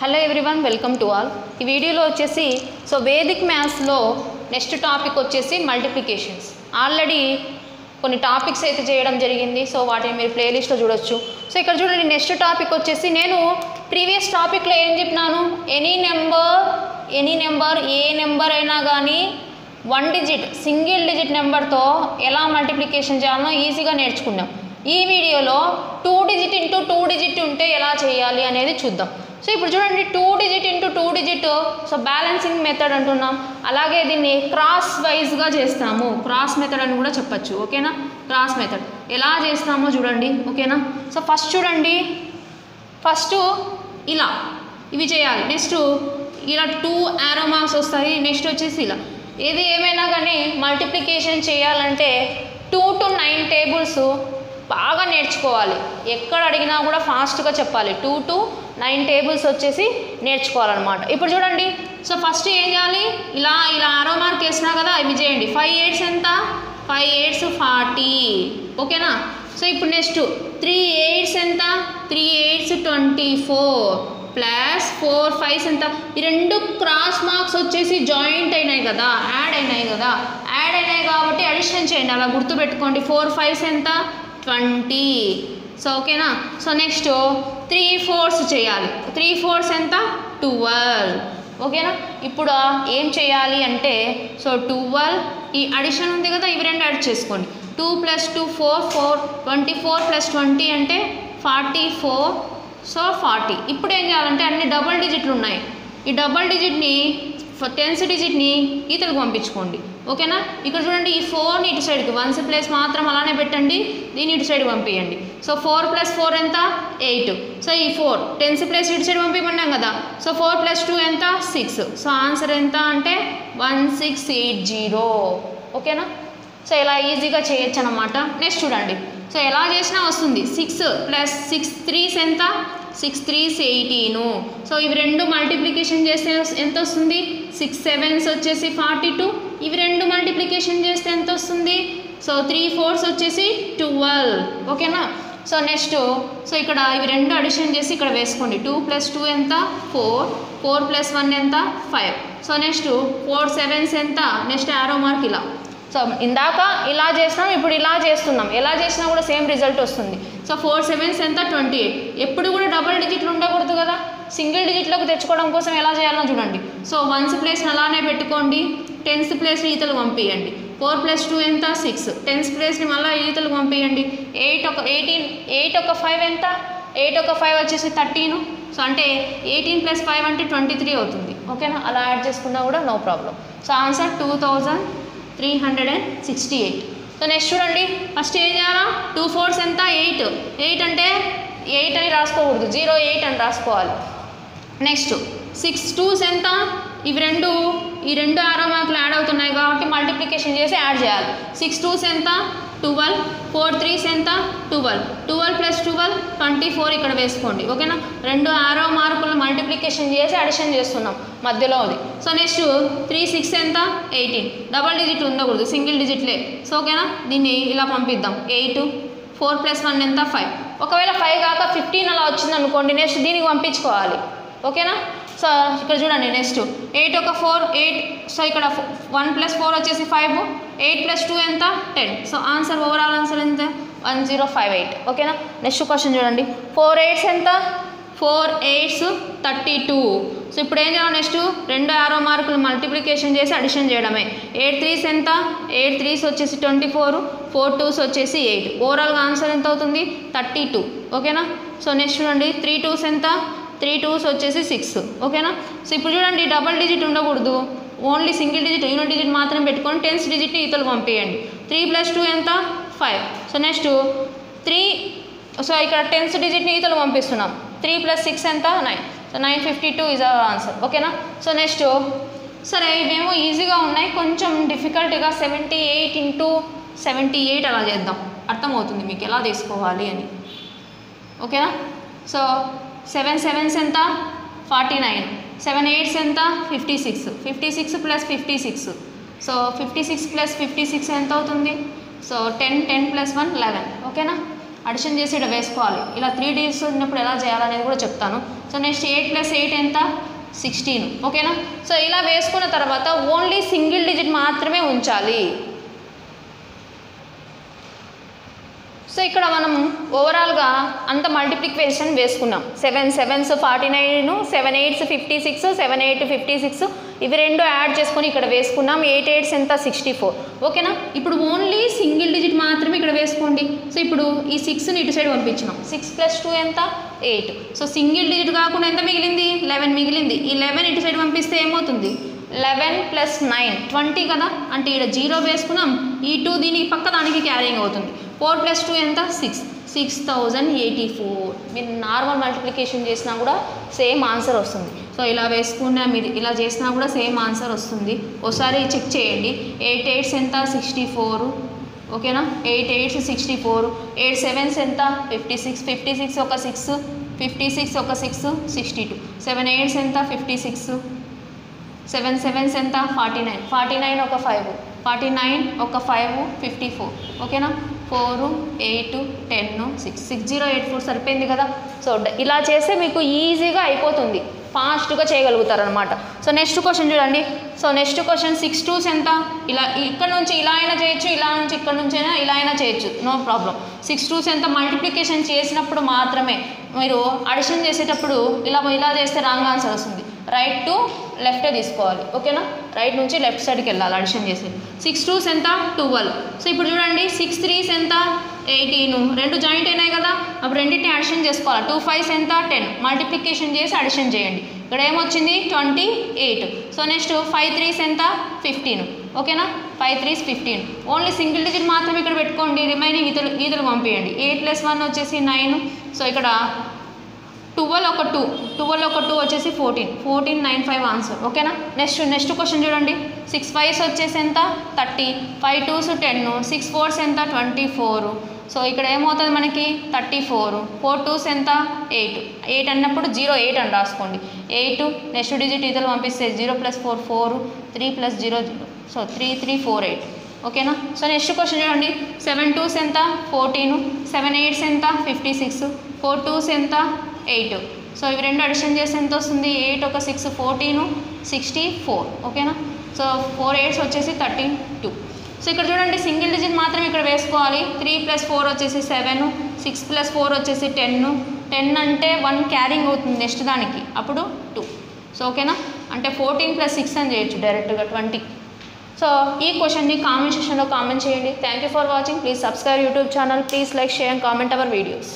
Hello everyone, welcome to all. ఈ వీడియోలో వచ్చేసి వేదిక్ మ్యాథ్స్లో నెక్స్ట్ టాపిక్ వచ్చేసి మల్టిప్లికేషన్స్. ఆల్రెడీ కొన్ని టాపిక్స్ అయితే చేయడం జరిగింది. వాటిని మీరు ప్లేలిస్ట్లో చూడొచ్చు. ఇక్కడ చూడండి, నెక్స్ట్ టాపిక్ వచ్చేసి నేను ప్రీవియస్ టాపిక్లో ఏం చెప్పినాను, ఎనీ నెంబర్ ఏ నెంబర్ అయినా కానీ 1 డిజిట్ సింగిల్ డిజిట్ నెంబర్తో ఎలా మల్టిప్లికేషన్ చేయాలో ఈజీగా నేర్చుకున్నాం. ఈ వీడియోలో 2 డిజిట్ ఇంటూ 2 డిజిట్ ఉంటే ఎలా చేయాలి అనేది చూద్దాం. ఇప్పుడు చూడండి, 2 digit into 2 digit balancing method అంటున్నాం. అలాగే దీన్ని క్రాస్ వైజ్గా చేస్తాము. క్రాస్ మెథడ్ అని కూడా చెప్పచ్చు. ఓకేనా, క్రాస్ మెథడ్ ఎలా చేస్తామో చూడండి. ఓకేనా, ఫస్ట్ చూడండి, ఫస్ట్ ఇలా ఇవి చేయాలి. నెక్స్ట్ ఇలా 2 యారో మార్క్స్ వస్తాయి. నెక్స్ట్ వచ్చేసి ఇలా ఏది ఏమైనా కానీ మల్టిప్లికేషన్ చేయాలంటే 2 to 9 టేబుల్స్ బాగా నేర్చుకోవాలి. ఎక్కడ అడిగినా కూడా ఫాస్ట్గా చెప్పాలి. 2 to 9 టేబుల్స్ వచ్చేసి నేర్చుకోవాలన్నమాట. ఇప్పుడు చూడండి, ఫస్ట్ ఏం చేయాలి, ఇలా ఆరో మార్క్ వేసినా కదా, ఇవి చేయండి. 5 8s ఎంత, 5 8s 40. ఓకేనా, ఇప్పుడు నెక్స్ట్ 3 8s ఎంత, 3 8s 24 ప్లస్ 4 5s ఎంత. ఈ రెండు క్రాస్ మార్క్స్ వచ్చేసి జాయింట్ అయినాయి కదా, యాడ్ అయినాయి కాబట్టి అడిషన్ చేయండి. అలా గుర్తుపెట్టుకోండి. 4 5s ఎంత, 20. ఓకేనా, నెక్స్ట్ 3 4s చేయాలి. 3 4s ఎంత, 12. ఓకేనా, ఇప్పుడు ఏం చేయాలి అంటే 12 ఈ అడిషన్ ఉంది కదా, ఇవి రెండు యాడ్ చేసుకోండి. 2 + 2 4 4 24 + 20 అంటే 44. 40. ఇప్పుడు ఏం చేయాలంటే అన్ని డబుల్ డిజిట్లు ఉన్నాయి. ఈ డబుల్ డిజిట్ని 10th డిజిట్ని ఈతలకు పంపించుకోండి. ఓకేనా, ఇక్కడ చూడండి, ఈ 4ని ఇటు సైడ్కి 1s ప్లేస్ మాత్రం అలానే పెట్టండి, దీన్ని ఇటు సైడ్ పంపించండి. 4 + 4 ఎంత, 8. ఈ 4 10th ప్లేస్ ఇటు సైడ్ పంపించమన్నాం కదా. 4 + 2 ఎంత, 6. ఆన్సర్ ఎంత అంటే 1680. ఓకేనా, ఇలా ఈజీగా చేయొచ్చు అన్నమాట. నెక్స్ట్ చూడండి, ఎలా చేసినా వస్తుంది. 6 + 6 3s ఎంత, 6 3s 18. ఇవి రెండు మల్టిప్లికేషన్ చేస్తే ఎంత వస్తుంది, 6 7s వచ్చేసి 42. ఇవి రెండు మల్టిప్లికేషన్ చేస్తే ఎంత వస్తుంది, 3 4s వచ్చేసి 12. ఓకేనా, నెక్స్ట్ ఇక్కడ ఇవి రెండు అడిషన్ చేసి ఇక్కడ వేసుకోండి. 2 + 2 ఎంత, 4 4 + 1 ఎంత, 5. నెక్స్ట్ 4 7s ఎంత, నెక్స్ట్ యారో మార్క్ ఇలా. ఇందాక ఇలా చేసినాం, ఇప్పుడు ఇలా చేస్తున్నాం. ఎలా చేసినా కూడా సేమ్ రిజల్ట్ వస్తుంది. 4 7s ఎంత, 28. ఎప్పుడు కూడా డబుల్ డిజిట్లు ఉండకూడదు కదా, సింగిల్ డిజిట్లోకి తెచ్చుకోవడం కోసం ఎలా చేయాలో చూడండి. 1s ప్లేస్ని అలానే పెట్టుకోండి, 10th ప్లేస్ని ఈతలు పంపించండి. 4 + 2 ఎంత, 6. 10th ప్లేస్ని మళ్ళీ ఈతలు పంపించండి. 8 ఒక 18 8 ఒక 5 ఎంత, 8 ఒక 5 వచ్చేసి 13. అంటే 18 + 5 అంటే 23 అవుతుంది. ఓకేనా, అలా యాడ్ చేసుకున్నా కూడా నో ప్రాబ్లం. ఆన్సర్ 2368. నెక్స్ట్ చూడండి, ఫస్ట్ ఏం చేయాలా, 2 4s ఎంత, 8. 8 అంటే 8 అని రాసుకోకూడదు, 0 8 అని రాసుకోవాలి. నెక్స్ట్ 6 2s ఎంత, ఈ రెండు ఆరో మార్కులు యాడ్ అవుతున్నాయి కాబట్టి మల్టిప్లికేషన్ చేసి యాడ్ చేయాలి. 6 2s ఎంత, 12. 4 3s ఎంత, 12. 12 + 12 24 ఇక్కడ వేసుకోండి. ఓకేనా, రెండు ఆరో మార్కులు మల్టిప్లికేషన్ చేసి అడిషన్ చేస్తున్నాం మధ్యలో అది. నెక్స్ట్ 3 6 ఎంత, 18. డబల్ డిజిట్ ఉండకూడదు, సింగిల్ డిజిట్లే. ఓకేనా, దీన్ని ఇలా పంపిద్దాం. 8 4 + 1 ఎంత, 5. ఒకవేళ 5 కాక 15 అలా వచ్చింది అనుకోండి, నెక్స్ట్ దీనికి పంపించుకోవాలి. ఓకేనా, ఇక్కడ చూడండి, నెక్స్ట్ 8 ఒక 4 8. ఇక్కడ 1 + 4 వచ్చేసి 5. 8 + 2 ఎంత, 10. ఆన్సర్ ఓవరాల్ ఆన్సర్ ఎంత, 1058. ఓకేనా, నెక్స్ట్ క్వశ్చన్ చూడండి, 4 8s ఎంత, 4 8s 32. ఇప్పుడు ఏం చేయాలి, నెక్స్ట్ రెండు ఆరో మార్కులు మల్టిప్లికేషన్ చేసి అడిషన్ చేయడమే. 8 3s ఎంత, 8 3s వచ్చేసి 24. 4 2s వచ్చేసి 8. ఓవరాల్గా ఆన్సర్ ఎంత అవుతుంది, 32. ఓకేనా, నెక్స్ట్ చూడండి, 3 2s ఎంత, 3 2s వచ్చేసి 6. ఓకేనా, ఇప్పుడు చూడండి, డబల్ డిజిట్ ఉండకూడదు, only single digit unit digit మాత్రం పెట్టుకొని 10th డిజిట్ని ఈతలు పంపించండి. 3 + 2 ఎంత, 5. నెక్స్ట్ 3 ఇక్కడ 10th డిజిట్ని ఈతలు పంపిస్తున్నాం. 3 + 6 ఎంత, 9. 952 ఈజ్ అవర్ ఆన్సర్. ఓకేనా, నెక్స్ట్ సరే, ఇవేమో ఈజీగా ఉన్నాయి, కొంచెం డిఫికల్ట్గా 78 × 78 అలా చేద్దాం, అర్థమవుతుంది మీకు ఎలా తీసుకోవాలి అని. ఓకేనా, 7 7s ఎంత, 49. 7 8s ఎంత, 56. 56 + 56. 56 + 56 ఎంత అవుతుంది, 10 10 + 1 11. ఓకేనా, అడిషన్ చేసి ఇక్కడ వేసుకోవాలి. ఇలా 3 డిజిట్స్ ఉన్నప్పుడు ఎలా చేయాలనేది కూడా చెప్తాను. సో నెక్స్ట్ 8 + 8 ఎంత 16 ఓకేనా. సో ఇలా వేసుకున్న తర్వాత ఓన్లీ సింగిల్ డిజిట్ మాత్రమే ఉంచాలి. సో ఇక్కడ మనం ఓవరాల్గా అంత మల్టిప్లికేషన్ వేసుకున్నాం. 7 7s 49, 7 8s 56, 7 8 56 ఇవి రెండు యాడ్ చేసుకొని ఇక్కడ వేసుకున్నాం. 8 8s ఎంత 64 ఓకేనా. ఇప్పుడు ఓన్లీ సింగిల్ డిజిట్ మాత్రమే ఇక్కడ వేసుకోండి. సో ఇప్పుడు ఈ 6ని ఇటు సైడ్ పంపించినాం. 6 + 2 ఎంత 8. సో సింగిల్ డిజిట్ కాకుండా ఎంత మిగిలింది 11 మిగిలింది. ఈ 11 ఇటు సైడ్ పంపిస్తే ఏమవుతుంది 11 + 9 20 కదా. అంటే ఇక్కడ 0 వేసుకున్నాం. ఈ 2 దీనికి పక్క దానికి క్యారింగ్ అవుతుంది. 4 + 2 ఎంత 6 6084. మీరు నార్మల్ మల్టిప్లికేషన్ చేసినా కూడా సేమ్ ఆన్సర్ వస్తుంది. సో ఇలా వేసుకున్నా మీరు ఇలా చేసినా కూడా సేమ్ ఆన్సర్ వస్తుంది. ఒకసారి చెక్ చేయండి. 8 8s ఎంత 64 ఓకేనా. 8 8s 64, 8 7s ఎంత 56, 56 ఒక 6, 56 ఒక 6 62, 7 8s ఎంత 56, 7 7s ఎంత 49, 49 ఒక 5, 49 ఒక 5 54 ఓకేనా. 4 8 10 6 6084 సరిపోయింది కదా. సో ఇలా చేస్తే మీకు ఈజీగా అయిపోతుంది, ఫాస్ట్గా చేయగలుగుతారనమాట. సో నెక్స్ట్ క్వశ్చన్ చూడండి. సో నెక్స్ట్ క్వశ్చన్ 6 2s ఎంత. ఇలా ఇక్కడ నుంచి ఇలా అయినా చేయొచ్చు, ఇలా నుంచి ఇక్కడ నుంచి అయినా ఇలా అయినా చేయొచ్చు, నో ప్రాబ్లం. 6 2s ఎంత మల్టిప్లికేషన్ చేసినప్పుడు మాత్రమే మీరు అడిషన్ చేసేటప్పుడు ఇలా చేస్తే రాంగ్ ఆన్సర్ వస్తుంది. రైట్ టు లెఫ్టే తీసుకోవాలి ఓకేనా. రైట్ నుంచి లెఫ్ట్ సైడ్కి వెళ్ళాలి అడిషన్ చేసి. 6 2s ఎంత 12. సో ఇప్పుడు చూడండి 6 3s ఎంత 18, రెండు జాయింట్ అయినాయి కదా. అప్పుడు రెండింటిని అడిషన్ చేసుకోవాలి. 2 5s ఎంత 10. మల్టిప్లికేషన్ చేసి అడిషన్ చేయండి. ఇక్కడ ఏమొచ్చింది 28. సో నెక్స్ట్ 5 3s ఎంత 15 ఓకేనా. 5 3s 15. ఓన్లీ సింగిల్ డిజిట్ మాత్రమే ఇక్కడ పెట్టుకోండి, రిమైనింగ్ ఈతలు పంపించండి. 8 + 1 వచ్చేసి 9. సో ఇక్కడ 12 ఒక 2 వచ్చేసి 14, 14 9 5 ఆన్సర్ ఓకేనా. నెక్స్ట్ క్వశ్చన్ చూడండి. 6 5s వచ్చేసి ఎంత 30, 5 2s 10, 6 4s ఎంత 24. సో ఇక్కడ ఏమవుతుంది మనకి 34, 4 2s ఎంత 8 అన్నప్పుడు 0 8 అని రాసుకోండి. 8 నెక్స్ట్ డిజిట్ ఈతలు పంపిస్తే 0 + 4 4, 3 + 0 0. సో 3 3 4 8 ఓకేనా. సో నెక్స్ట్ క్వశ్చన్ చూడండి. 7 2s ఎంత 14, 7 8s ఎంత 56, 4 2s ఎంత 8. సో ఇవి రెండు అడిషన్ చేస్తే ఎంత వస్తుంది 8 ఒక 6 14 64 ఓకేనా. సో 4 8s వచ్చేసి 32. సో ఇక్కడ చూడండి సింగిల్ డిజిట్ మాత్రం ఇక్కడ వేసుకోవాలి. 3 + 4 వచ్చేసి 7, 6 + 4 వచ్చేసి 10. 10 అంటే 1 క్యారింగ్ అవుతుంది నెక్స్ట్ దానికి, అప్పుడు 2. సో ఓకేనా. అంటే 14 + 6 అని చేయొచ్చు డైరెక్ట్గా 20. సో ఈ క్వశ్చన్ని కామెంట్ సెక్షన్లో కామెంట్ చేయండి. Thank you for watching. Please subscribe YouTube channel. Please like share and comment our videos.